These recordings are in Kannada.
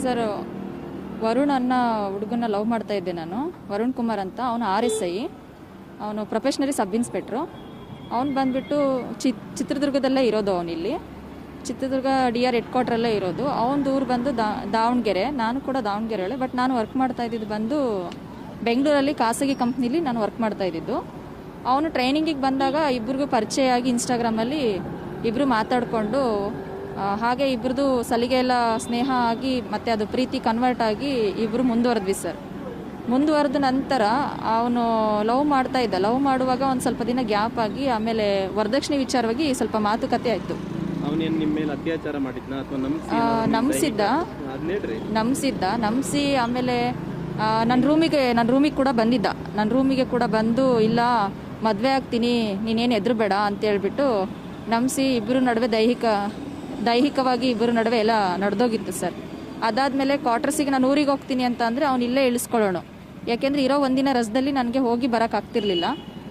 ಸರ್, ವರುಣ್ ಅನ್ನೋ ಹುಡುಗನ್ನ ಲವ್ ಮಾಡ್ತಾ ಇದ್ದೆ ನಾನು. ವರುಣ್ ಕುಮಾರ್ ಅಂತ. ಅವನು RSI, ಅವನು ಪ್ರೊಫೆಷ್ನರಿ ಸಬ್ ಇನ್ಸ್ಪೆಕ್ಟ್ರು. ಅವ್ನು ಬಂದುಬಿಟ್ಟು ಚಿತ್ರದುರ್ಗದಲ್ಲೇ ಇರೋದು. ಅವನಿಲ್ಲಿ ಚಿತ್ರದುರ್ಗ DR ಹೆಡ್ ಕ್ವಾರ್ಟ್ರಲ್ಲೇ ಇರೋದು. ಅವನದು ಊರು ಬಂದು ದಾವಣಗೆರೆ. ನಾನು ಕೂಡ ದಾವಣಗೆರೆಯಲ್ಲೇ, ಬಟ್ ನಾನು ವರ್ಕ್ ಮಾಡ್ತಾ ಇದ್ದಿದ್ದು ಬಂದು ಬೆಂಗಳೂರಲ್ಲಿ ಖಾಸಗಿ ಕಂಪ್ನಿಲಿ ನಾನು ವರ್ಕ್ ಮಾಡ್ತಾ ಇದ್ದಿದ್ದು. ಅವನು ಟ್ರೈನಿಂಗಿಗೆ ಬಂದಾಗ ಇಬ್ಬರಿಗೂ ಪರಿಚಯ ಆಗಿ ಇನ್ಸ್ಟಾಗ್ರಾಮಲ್ಲಿ ಇಬ್ಬರು ಮಾತಾಡಿಕೊಂಡು ಹಾಗೆ ಇಬ್ಬರದು ಸಲಿಗೆ ಎಲ್ಲ ಸ್ನೇಹ ಆಗಿ ಮತ್ತು ಅದು ಪ್ರೀತಿ ಕನ್ವರ್ಟ್ ಆಗಿ ಇಬ್ಬರು ಮುಂದುವರೆದ್ವಿ ಸರ್. ಮುಂದುವರೆದ ನಂತರ ಅವನು ಲವ್ ಮಾಡ್ತಾ ಇದ್ದ. ಲವ್ ಮಾಡುವಾಗ ಒಂದು ಸ್ವಲ್ಪ ದಿನ ಗ್ಯಾಪ್ ಆಗಿ ಆಮೇಲೆ ವರದಕ್ಷಿಣೆ ವಿಚಾರವಾಗಿ ಸ್ವಲ್ಪ ಮಾತುಕತೆ ಆಯಿತು. ಅವನೇನು ನಿಮ್ಮ ಮೇಲೆ ಅತ್ಯಾಚಾರ ಮಾಡಿದ್ನಾ ಅಥವಾ ನಂಬಿಸಿ ಆಮೇಲೆ ನನ್ನ ರೂಮಿಗೆ ಕೂಡ ಬಂದಿದ್ದ. ನನ್ನ ರೂಮಿಗೆ ಕೂಡ ಬಂದು ಇಲ್ಲ ಮದುವೆ ಆಗ್ತೀನಿ, ನೀನೇನು ಹೆದರಬೇಡ ಅಂತೇಳ್ಬಿಟ್ಟು ನಂಬಿಸಿ ಇಬ್ಬರು ನಡುವೆ ದೈಹಿಕವಾಗಿ ಇಬ್ಬರು ನಡುವೆ ಎಲ್ಲ ನಡೆದೋಗಿತ್ತು ಸರ್. ಅದಾದಮೇಲೆ ಕ್ವಾರ್ಟರ್ಸಿಗೆ ನಾನು ಊರಿಗೆ ಹೋಗ್ತೀನಿ ಅಂತ ಅಂದರೆ ಅವ್ನು ಇಲ್ಲೇ ಇಳಿಸ್ಕೊಳ್ಳೋಣ. ಯಾಕೆಂದರೆ ಇರೋ ಒಂದಿನ ರಜದಲ್ಲಿ ನನಗೆ ಹೋಗಿ ಬರೋಕ್ಕಾಗ್ತಿರ್ಲಿಲ್ಲ.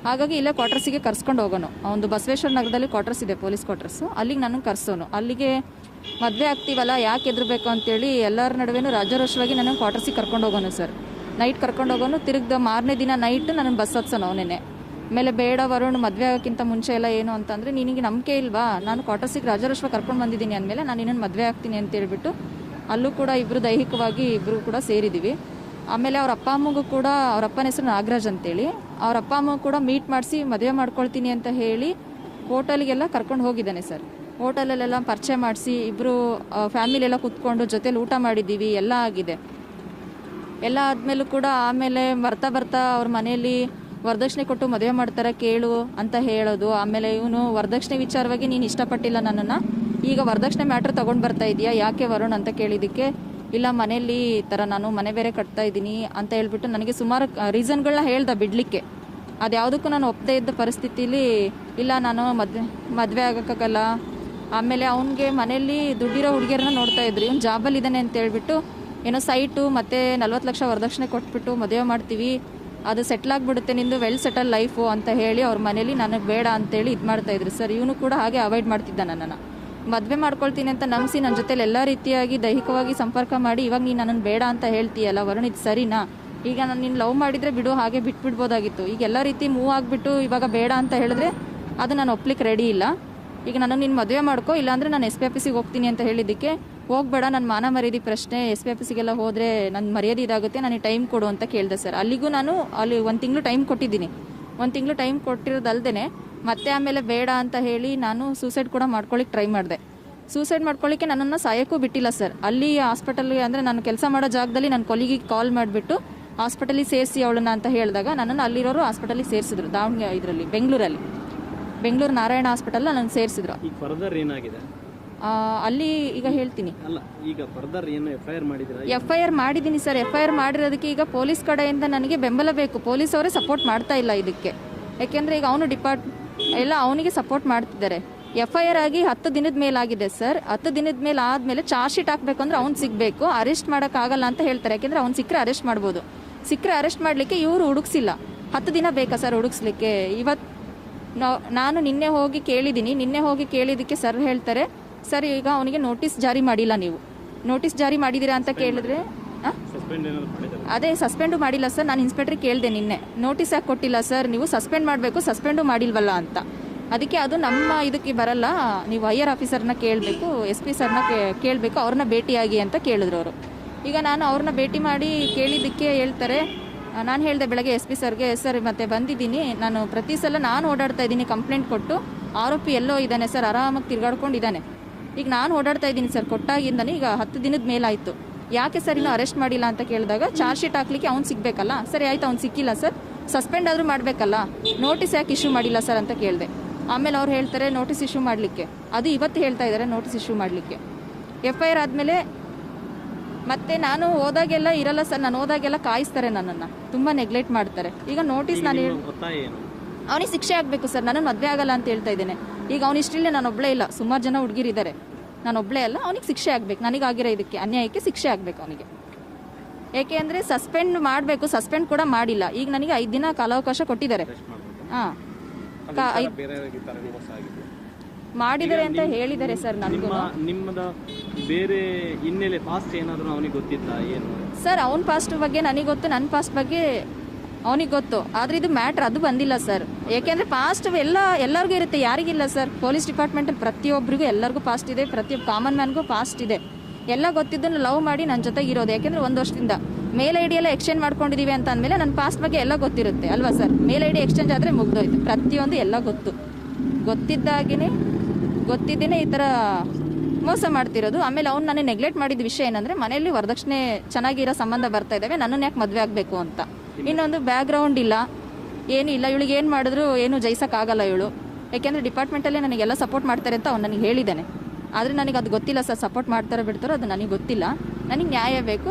ಹಾಗಾಗಿ ಇಲ್ಲೇ ಕ್ವಾರ್ಟರ್ಸಿಗೆ ಕರ್ಸ್ಕೊಂಡು ಹೋಗೋನು. ಅವನು ಬಸವೇಶ್ವರ ನಗರದಲ್ಲಿ ಕ್ವಾರ್ಟರ್ಸ್ ಇದೆ, ಪೊಲೀಸ್ ಕ್ವಾರ್ಟರ್ಸು. ಅಲ್ಲಿಗೆ ನನಗೆ ಕರ್ಸೋನು. ಅಲ್ಲಿಗೆ ಮದುವೆ ಆಗ್ತೀವಲ್ಲ, ಯಾಕೆ ಹೆದರಬೇಕು ಅಂತೇಳಿ ಎಲ್ಲರ ನಡುವೆನೂ ರಾಜಾರೋಷವಾಗಿ ನನಗೆ ಕ್ವಾರ್ಟರ್ಸಿಗೆ ಕರ್ಕೊಂಡು ಹೋಗೋನು ಸರ್. ನೈಟ್ ಕರ್ಕೊಂಡು ಹೋಗೋನು. ತಿರುಗ್ದ ಮಾರನೇ ದಿನ ನೈಟ್ ನನಗೆ ಬಸ್ ಹತ್ಸೋನು ಅವನೇ. ಆಮೇಲೆ ಬೇಡ ವರುಣ್, ಮದುವೆ ಆಗೋಕ್ಕಿಂತ ಮುಂಚೆ ಎಲ್ಲ ಏನು ಅಂತಂದರೆ ನಿನಗೆ ನಂಬಿಕೆ ಇಲ್ವಾ, ನಾನು ಕ್ವಾರ್ಟರ್ಸಿಗೆ ರಾಜಾರೋಷವಾಗಿ ಕರ್ಕೊಂಡು ಬಂದಿದ್ದೀನಿ ಅಂದಮೇಲೆ ನಾನು ಇನ್ನೊಂದು ಮದುವೆ ಆಗ್ತೀನಿ ಅಂತೇಳ್ಬಿಟ್ಟು ಅಲ್ಲೂ ಕೂಡ ಇಬ್ಬರು ದೈಹಿಕವಾಗಿ ಇಬ್ಬರು ಕೂಡ ಸೇರಿದ್ದೀವಿ. ಆಮೇಲೆ ಅವ್ರ ಅಪ್ಪ ಅಮ್ಮಗೂ ಕೂಡ, ಅವ್ರ ಅಪ್ಪನ ಹೆಸರು ನಾಗರಾಜ್ ಅಂತೇಳಿ, ಅವ್ರ ಅಪ್ಪ ಅಮ್ಮ ಕೂಡ ಮೀಟ್ ಮಾಡಿಸಿ ಮದುವೆ ಮಾಡ್ಕೊಳ್ತೀನಿ ಅಂತ ಹೇಳಿ ಹೋಟೆಲ್ಗೆಲ್ಲ ಕರ್ಕೊಂಡು ಹೋಗಿದ್ದಾನೆ ಸರ್. ಹೋಟೆಲಲ್ಲೆಲ್ಲ ಪರಿಚಯ ಮಾಡಿಸಿ ಇಬ್ಬರು ಫ್ಯಾಮಿಲಿಯೆಲ್ಲ ಕೂತ್ಕೊಂಡು ಜೊತೇಲಿ ಊಟ ಮಾಡಿದ್ದೀವಿ, ಎಲ್ಲ ಆಗಿದೆ. ಎಲ್ಲ ಆದಮೇಲೂ ಕೂಡ ಆಮೇಲೆ ಬರ್ತಾ ಅವ್ರ ಮನೆಯಲ್ಲಿ ವರದಕ್ಷಿಣೆ ಕೊಟ್ಟು ಮದುವೆ ಮಾಡ್ತಾರೆ ಕೇಳು ಅಂತ ಹೇಳೋದು. ಆಮೇಲೆ ಇವನು ವರದಕ್ಷಿಣೆ ವಿಚಾರವಾಗಿ ನೀನು ಇಷ್ಟಪಟ್ಟಿಲ್ಲ ನನ್ನನ್ನು, ಈಗ ವರದಕ್ಷಿಣೆ ಮ್ಯಾಟ್ರ್ ತೊಗೊಂಡು ಬರ್ತಾ ಇದೆಯಾ ಯಾಕೆ ವರುಣ್ ಅಂತ ಕೇಳಿದ್ದಕ್ಕೆ, ಇಲ್ಲ ಮನೆಯಲ್ಲಿ ಈ ಥರ ನಾನು ಮನೆ ಬೇರೆ ಕಟ್ತಾ ಇದ್ದೀನಿ ಅಂತ ಹೇಳ್ಬಿಟ್ಟು ನನಗೆ ಸುಮಾರು ರೀಸನ್ಗಳನ್ನ ಹೇಳ್ದೆ ಬಿಡಲಿಕ್ಕೆ. ಅದು ಯಾವುದಕ್ಕೂ ನಾನು ಒಪ್ಪದೇ ಇದ್ದ ಪರಿಸ್ಥಿತಿಲಿ ಇಲ್ಲ ನಾನು ಮದುವೆ ಆಗೋಕ್ಕಾಗಲ್ಲ. ಆಮೇಲೆ ಅವನಿಗೆ ಮನೆಯಲ್ಲಿ ದುಡ್ಡಿರೋ ಹುಡುಗಿಯರನ್ನ ನೋಡ್ತಾ ಇದ್ರು. ಇವ್ನು ಜಾಬಲ್ಲಿ ಇದ್ದಾನೆ ಅಂತ ಹೇಳ್ಬಿಟ್ಟು ಏನೋ ಸೈಟು ಮತ್ತು 40 ಲಕ್ಷ ವರದಕ್ಷಿಣೆ ಕೊಟ್ಬಿಟ್ಟು ಮದುವೆ ಮಾಡ್ತೀವಿ, ಅದು ಸೆಟ್ಲ್ ಆಗಿಬಿಡುತ್ತೆ, ನಿಂದು ವೆಲ್ ಸೆಟಲ್ ಲೈಫು ಅಂತ ಹೇಳಿ ಅವ್ರ ಮನೇಲಿ ನನಗೆ ಬೇಡ ಅಂತೇಳಿ ಇದು ಮಾಡ್ತಾಯಿದ್ರು ಸರ್. ಇವನು ಕೂಡ ಹಾಗೆ ಅವಾಯ್ಡ್ ಮಾಡ್ತಿದ್ದ ನನ್ನನ್ನು. ಮದುವೆ ಮಾಡ್ಕೊಳ್ತೀನಿ ಅಂತ ನಂಬಿಸಿ ನನ್ನ ಜೊತೆಲಿ ಎಲ್ಲ ರೀತಿಯಾಗಿ ದೈಹಿಕವಾಗಿ ಸಂಪರ್ಕ ಮಾಡಿ ಇವಾಗ ನೀನು ನನ್ನನ್ನು ಬೇಡ ಅಂತ ಹೇಳ್ತೀಯಲ್ಲ ವರುಣ್, ಇದು ಸರಿನಾ? ಈಗ ನಾನು ನಿನ್ನ ಲವ್ ಮಾಡಿದರೆ ಬಿಡು, ಹಾಗೆ ಬಿಟ್ಬಿಡ್ಬೋದಾಗಿತ್ತು. ಈಗ ಎಲ್ಲ ರೀತಿ ಮೂವ್ ಆಗಿಬಿಟ್ಟು ಇವಾಗ ಬೇಡ ಅಂತ ಹೇಳಿದ್ರೆ ಅದು ನಾನು ಒಪ್ಲಿಕ್ಕೆ ರೆಡಿ ಇಲ್ಲ. ಈಗ ನಾನು ನಿನ್ನ ಮದುವೆ ಮಾಡ್ಕೊ, ಇಲ್ಲಾಂದರೆ ನಾನು SP ಆಫೀಸಿಗೆ ಹೋಗ್ತೀನಿ ಅಂತ ಹೇಳಿದ್ದಕ್ಕೆ ಹೋಗಬೇಡ, ನನ್ನ ಮಾನ ಮರ್ಯಾದೆ ಪ್ರಶ್ನೆ, SP ಆಫೀಸಿಗೆಲ್ಲ ಹೋದರೆ ನನ್ನ ಮರ್ಯಾದೆ ಇದಾಗುತ್ತೆ, ನನಗೆ ಟೈಮ್ ಕೊಡು ಅಂತ ಕೇಳಿದೆ ಸರ್. ಅಲ್ಲಿಗೂ ನಾನು ಅಲ್ಲಿ 1 ತಿಂಗಳು ಟೈಮ್ ಕೊಟ್ಟಿದ್ದೀನಿ. 1 ತಿಂಗಳು ಟೈಮ್ ಕೊಟ್ಟಿರೋದಲ್ದೇ ಮತ್ತೆ ಆಮೇಲೆ ಬೇಡ ಅಂತ ಹೇಳಿ ನಾನು ಸೂಸೈಡ್ ಕೂಡ ಮಾಡ್ಕೊಳ್ಳಿಕ್ಕೆ ಟ್ರೈ ಮಾಡಿದೆ. ಸೂಸೈಡ್ ಮಾಡ್ಕೊಳ್ಳಿಕ್ಕೆ ನನ್ನನ್ನು ಸಾಯೋಕ್ಕೂ ಬಿಟ್ಟಿಲ್ಲ ಸರ್. ಅಲ್ಲಿ ಹಾಸ್ಪಿಟಲ್ಗೆ ಅಂದರೆ ನಾನು ಕೆಲಸ ಮಾಡೋ ಜಾಗದಲ್ಲಿ ನನ್ನ ಕೊಲಿಗಿಗೆ ಕಾಲ್ ಮಾಡಿಬಿಟ್ಟು ಹಾಸ್ಪಿಟಲಿಗೆ ಸೇರಿಸಿ ಅವಳನ್ನ ಅಂತ ಹೇಳಿದಾಗ ನನ್ನನ್ನು ಅಲ್ಲಿರೋರು ಹಾಸ್ಪಿಟಲಿಗೆ ಸೇರಿಸಿದ್ರು. ದಾವಣಗೆರೆ ಇದರಲ್ಲಿ ಬೆಂಗಳೂರು ನಾರಾಯಣ ಹಾಸ್ಪಿಟಲ್ ನನ್ನ ಸೇರಿಸಿದ್ರು. ಅಲ್ಲಿ ಈಗ ಹೇಳ್ತೀನಿ. FIR ಮಾಡಿದ್ದೀನಿ ಸರ್. FIR ಮಾಡಿರೋದಕ್ಕೆ ಈಗ ಪೊಲೀಸ್ ಕಡೆಯಿಂದ ನನಗೆ ಬೆಂಬಲ ಬೇಕು. ಪೊಲೀಸ್ ಅವರೇ ಸಪೋರ್ಟ್ ಮಾಡ್ತಾ ಇಲ್ಲ ಇದಕ್ಕೆ. ಯಾಕೆಂದರೆ ಈಗ ಅವನು ಎಲ್ಲ ಅವನಿಗೆ ಸಪೋರ್ಟ್ ಮಾಡ್ತಿದ್ದಾರೆ. FIR ಆಗಿ 10 ದಿನದ ಮೇಲಾಗಿದೆ ಸರ್. 10 ದಿನದ ಮೇಲೆ ಆದಮೇಲೆ ಚಾರ್ಜ್ ಶೀಟ್ ಹಾಕಬೇಕಂದ್ರೆ ಅವ್ನು ಸಿಗಬೇಕು. ಅರೆಸ್ಟ್ ಮಾಡೋಕ್ಕಾಗಲ್ಲ ಅಂತ ಹೇಳ್ತಾರೆ. ಯಾಕೆಂದರೆ ಅವ್ನು ಸಿಕ್ಕರೆ ಅರೆಸ್ಟ್ ಮಾಡ್ಬೋದು. ಸಿಕ್ಕರೆ ಅರೆಸ್ಟ್ ಮಾಡಲಿಕ್ಕೆ ಇವರು ಹುಡುಕ್ಸಿಲ್ಲ. 10 ದಿನ ಬೇಕಾ ಸರ್ ಹುಡುಕ್ಸ್ಲಿಕ್ಕೆ? ಇವತ್ತು ನಾನು ನಿನ್ನೆ ಹೋಗಿ ಕೇಳಿದ್ದಕ್ಕೆ ಸರ್ ಹೇಳ್ತಾರೆ, ಸರ್ ಈಗ ಅವನಿಗೆ ನೋಟಿಸ್ ಜಾರಿ ಮಾಡಿಲ್ಲ, ನೀವು ನೋಟಿಸ್ ಜಾರಿ ಮಾಡಿದ್ದೀರಾ ಅಂತ ಕೇಳಿದ್ರೆ ಅದೇ ಸಸ್ಪೆಂಡು ಮಾಡಿಲ್ಲ ಸರ್. ನಾನು ಇನ್ಸ್ಪೆಕ್ಟ್ರಿಗೆ ಕೇಳಿದೆ ನಿನ್ನೆ, ನೋಟಿಸ್ ಯಾಕೆ ಕೊಟ್ಟಿಲ್ಲ ಸರ್, ನೀವು ಸಸ್ಪೆಂಡ್ ಮಾಡಬೇಕು, ಸಸ್ಪೆಂಡು ಮಾಡಿಲ್ವಲ್ಲ ಅಂತ. ಅದಕ್ಕೆ ಅದು ನಮ್ಮ ಇದಕ್ಕೆ ಬರಲ್ಲ, ನೀವು ಹೈಯರ್ ಆಫೀಸರ್ನ ಕೇಳಬೇಕು, SP ಸರ್ನ ಕೇಳಬೇಕು, ಅವ್ರನ್ನ ಭೇಟಿಯಾಗಿ ಅಂತ ಕೇಳಿದ್ರು ಅವರು. ಈಗ ನಾನು ಅವ್ರನ್ನ ಭೇಟಿ ಮಾಡಿ ಕೇಳಿದ್ದಕ್ಕೆ ಹೇಳ್ತಾರೆ, ನಾನು ಹೇಳಿದೆ ಬೆಳಗ್ಗೆ SP ಸರ್ಗೆ, ಸರ್ ಮತ್ತೆ ಬಂದಿದ್ದೀನಿ, ನಾನು ಪ್ರತಿ ಸಲ ನಾನು ಓಡಾಡ್ತಾ ಇದ್ದೀನಿ ಕಂಪ್ಲೇಂಟ್ ಕೊಟ್ಟು, ಆರೋಪಿ ಎಲ್ಲೋ ಇದ್ದಾನೆ ಸರ್, ಆರಾಮಾಗಿ ತಿರ್ಗಾಡ್ಕೊಂಡಿದ್ದಾನೆ. ಈಗ ನಾನು ಓಡಾಡ್ತಾ ಇದ್ದೀನಿ ಸರ್ ಕೊಟ್ಟಾಗಿಂದನೇ ಈಗ 10 ದಿನದ ಮೇಲಾಯಿತು, ಯಾಕೆ ಸರ್ ಇನ್ನೂ ಅರೆಸ್ಟ್ ಮಾಡಿಲ್ಲ ಅಂತ ಕೇಳಿದಾಗ ಚಾರ್ಜ್ ಶೀಟ್ ಹಾಕ್ಲಿಕ್ಕೆ ಅವ್ನು ಸಿಗಬೇಕಲ್ಲ. ಸರಿ ಆಯಿತು, ಅವ್ನು ಸಿಕ್ಕಿಲ್ಲ ಸರ್, ಸಸ್ಪೆಂಡ್ ಆದರೂ ಮಾಡಬೇಕಲ್ಲ, ನೋಟಿಸ್ ಯಾಕೆ ಇಶ್ಯೂ ಮಾಡಿಲ್ಲ ಸರ್ ಅಂತ ಕೇಳಿದೆ. ಆಮೇಲೆ ಅವ್ರು ಹೇಳ್ತಾರೆ ನೋಟಿಸ್ ಇಶ್ಯೂ ಮಾಡಲಿಕ್ಕೆ, ಅದು ಇವತ್ತು ಹೇಳ್ತಾ ಇದ್ದಾರೆ ನೋಟಿಸ್ ಇಶ್ಯೂ ಮಾಡಲಿಕ್ಕೆ. FIR ಆದಮೇಲೆ ಮತ್ತೆ ನಾನು ಹೋದಾಗೆಲ್ಲ ಇರಲ್ಲ ಸರ್, ನಾನು ಹೋದಾಗೆಲ್ಲ ಕಾಯಿಸ್ತಾರೆ, ನನ್ನನ್ನು ತುಂಬ ನೆಗ್ಲೆಕ್ಟ್ ಮಾಡ್ತಾರೆ. ಈಗ ನೋಟಿಸ್ ನಾನು ಅವನಿಗೆ ಶಿಕ್ಷೆ ಆಗಬೇಕು ಸರ್, ನಾನು ಮದುವೆ ಆಗಲ್ಲ ಅಂತ ಹೇಳ್ತಾ ಇದ್ದೇನೆ. ಈಗ ಅವ್ನು ಇಷ್ಟಿಲ್ಲ, ನಾನು ಒಬ್ಬಳೇ ಇಲ್ಲ, ಸುಮಾರು ಜನ ಹುಡುಗಿರಿದ್ದಾರೆ, ನಾನು ಒಬ್ಬಳೇ ಅಲ್ಲ. ಅವನಿಗೆ ಶಿಕ್ಷೆ ಆಗಬೇಕು, ನನಗಾಗಿರೋ ಇದಕ್ಕೆ ಅನ್ಯಾಯಕ್ಕೆ ಶಿಕ್ಷೆ ಆಗಬೇಕು ಅವನಿಗೆ. ಏಕೆ ಅಂದರೆ ಸಸ್ಪೆಂಡ್ ಮಾಡಬೇಕು, ಸಸ್ಪೆಂಡ್ ಕೂಡ ಮಾಡಿಲ್ಲ. ಈಗ ನನಗೆ 5 ದಿನ ಕಾಲಾವಕಾಶ ಕೊಟ್ಟಿದ್ದಾರೆ. ಹಾಂ, ಮಾಡಿದ್ದಾರೆ ಅಂತ ಹೇಳಿದ್ದಾರೆ ಸರ್ ನನಗೂ. ನಿಮ್ಮದ ಬೇರೆ ಹಿನ್ನೆಲೆ ಪಾಸ್ಟ್ ಏನಾದರೂ ಅವನಿಗೆ ಗೊತ್ತಿತ್ತಾ ಏನು? ಸರ್ ಅವನ ಪಾಸ್ಟ್ ಬಗ್ಗೆ ನನಗೆ ಗೊತ್ತು, ನನ್ನ ಪಾಸ್ಟ್ ಬಗ್ಗೆ ಅವನಿಗೆ ಗೊತ್ತು. ಆದರೆ ಇದು ಮ್ಯಾಟ್ರ್ ಅದು ಬಂದಿಲ್ಲ ಸರ್. ಏಕೆಂದರೆ ಪಾಸ್ಟ್ ಎಲ್ಲರಿಗೂ ಇರುತ್ತೆ, ಯಾರಿಗಿಲ್ಲ ಸರ್. ಪೊಲೀಸ್ ಡಿಪಾರ್ಟ್ಮೆಂಟಲ್ಲಿ ಪ್ರತಿಯೊಬ್ಬರಿಗೂ ಎಲ್ಲರಿಗೂ ಪಾಸ್ಟ್ ಇದೆ, ಪ್ರತಿಯೊಬ್ಬ ಕಾಮನ್ ಮ್ಯಾನ್ಗೂ ಪಾಸ್ಟ್ ಇದೆ. ಎಲ್ಲ ಗೊತ್ತಿದ್ದನ್ನು ಲವ್ ಮಾಡಿ ನನ್ನ ಜೊತೆಗೆ ಇರೋದು. ಯಾಕೆಂದರೆ 1 ವರ್ಷದಿಂದ ಮೇಲ್ ಐ ಡಿ ಎಲ್ಲ ಎಕ್ಸ್ಚೇಂಜ್ ಮಾಡ್ಕೊಂಡಿದ್ದೀವಿ ಅಂತ ಅಂದಮೇಲೆ ನನ್ನ ಪಾಸ್ಟ್ ಬಗ್ಗೆ ಎಲ್ಲ ಗೊತ್ತಿರುತ್ತೆ ಅಲ್ವಾ sir. Mail I D exchange ಆದರೆ ಮುಗ್ದೋಯ್ತು. ಪ್ರತಿಯೊಂದು ಎಲ್ಲ ಗೊತ್ತಿದ್ದೇನೆ ಈ ಥರ ಮೋಸ ಮಾಡ್ತಿರೋದು. ಆಮೇಲೆ ಅವ್ನು ನನಗೆ ನೆಗ್ಲೆಕ್ಟ್ ಮಾಡಿದ ವಿಷಯ ಏನಂದರೆ, ಮನೆಯಲ್ಲಿ ವರದಕ್ಷಿಣೆ ಚೆನ್ನಾಗಿರೋ ಸಂಬಂಧ ಬರ್ತಾ ಇದ್ದಾವೆ, ನನ್ನನ್ನು ಯಾಕೆ ಮದುವೆ ಆಗಬೇಕು ಅಂತ. ಇನ್ನೊಂದು ಬ್ಯಾಕ್ಗ್ರೌಂಡ್ ಇಲ್ಲ, ಏನೂ ಇಲ್ಲ. ಇವಳಿಗೆ ಏನು ಮಾಡಿದ್ರು ಏನು ಜಯಿಸೋಕ್ಕಾಗಲ್ಲ ಇವಳು. ಯಾಕೆಂದರೆ ಡಿಪಾರ್ಟ್ಮೆಂಟಲ್ಲೇ ನನಗೆಲ್ಲ ಸಪೋರ್ಟ್ ಮಾಡ್ತಾರೆ ಅಂತ ಅವ್ನು ನನಗೆ ಹೇಳಿದ್ದಾನೆ. ಆದರೆ ನನಗೆ ಅದು ಗೊತ್ತಿಲ್ಲ ಸರ್, ಸಪೋರ್ಟ್ ಮಾಡ್ತಾರೋ ಬಿಡ್ತಾರೋ ಅದು ನನಗೆ ಗೊತ್ತಿಲ್ಲ. ನನಗೆ ನ್ಯಾಯ ಬೇಕು.